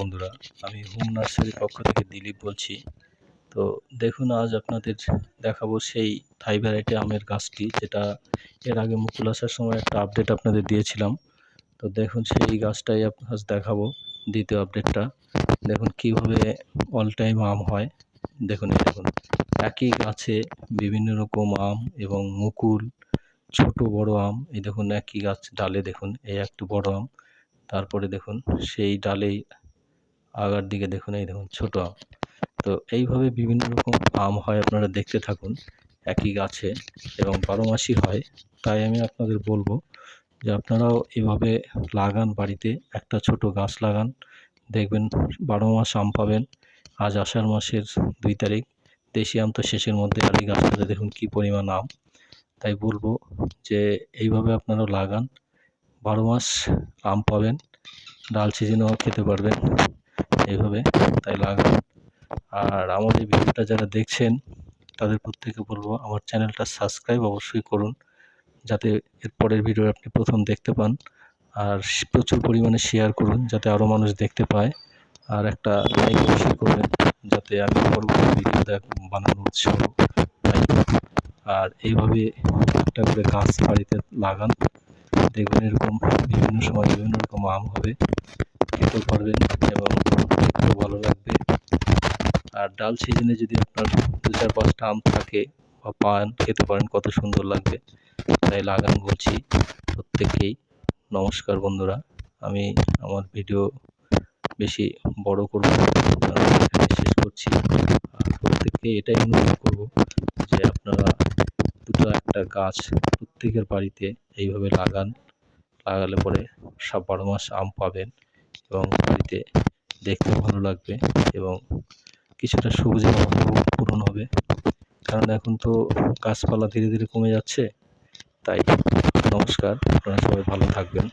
বন্ধুরা, আমি হোম নার্সারির পক্ষ থেকে দিলীপ বলছি। তো দেখুন, আজ আপনাদের দেখাবো সেই থাই ভ্যারাইটি আমের গাছটি, যেটা এর আগে মুকুল আসার সময় একটা আপডেট আপনাদের দিয়েছিলাম। তো দেখুন, সেই গাছটাই আজ দেখাবো, দ্বিতীয় আপডেটটা। দেখুন কীভাবে অল টাইম আম হয়। দেখুন একই গাছে বিভিন্ন রকম আম এবং মুকুল, ছোট বড় আম। এই দেখুন একই গাছ ডালে দেখুন এই একটু বড় আম, তারপরে দেখুন সেই ডালেই আগার দিকে দেখুন এই দেখুন ছোট আম। তো এইভাবে বিভিন্ন রকম আম হয়, আপনারা দেখতে থাকুন একই গাছে, এবং 12 মাসই হয়। তাই আমি আপনাদের বলবো যে আপনারাও এভাবে লাগান, বাড়িতে একটা ছোট গাছ লাগান, দেখবেন 12 মাস আম পাবেন। আজ আষাঢ় মাসের 2 তারিখ, দেশি আম তো শেষের মধ্যে, আর এই গাছটাতে দেখুন কী পরিমাণ আম। তাই বলবো যে এইভাবে আপনারাও লাগান, 12 মাস আম পাবেন, ডাল সিজনেও খেতে পারবেন এইভাবে। তাই লাগান। আর আমার এই ভিডিওটা যারা দেখছেন তাদের প্রত্যেককে বলবো আমার চ্যানেলটা সাবস্ক্রাইব অবশ্যই করুন, যাতে এর পরের ভিডিও আপনি প্রথম দেখতে পান। আর প্রচুর পরিমাণে শেয়ার করুন, যাতে আরও মানুষ দেখতে পায়। আর একটা লাইক অবশ্যই করবেন, যাতে আমি পরবর্তী ভিডিও বানানোর উৎসাহ পাই। আর এইভাবে একটা করে গাছ বাড়িতে লাগান, দেখবেন এরকম বিভিন্ন সময় বিভিন্ন রকম আম হবে, খেতেও পারবেন এবং দেখতেও ভালো লাগবে। আর ডাল সিজনে যদি আপনার 2-4-5টা আম থাকে বা পান, খেতে পারেন, কত সুন্দর লাগবে। তাই লাগান বলছি প্রত্যেককেই। নমস্কার বন্ধুরা, আমি আমার ভিডিও বেশি বড় করব না, এখানে শেষ করছি। আর প্রত্যেককে এটাই অনুরোধ করব যে আপনারা দুটো একটা গাছ প্রত্যেকের বাড়িতে এইভাবে লাগান। লাগালে পরে 12 মাস আম পাবেন এবং বাড়িতে দেখতেও ভালো লাগবে এবং কিছুটা সবুজের অভাবও পূরণ হবে। কারণ এখন তো গাছপালা ধীরে ধীরে কমে যাচ্ছে। তাই নমস্কার, আপনারা সবাই ভালো থাকবেন।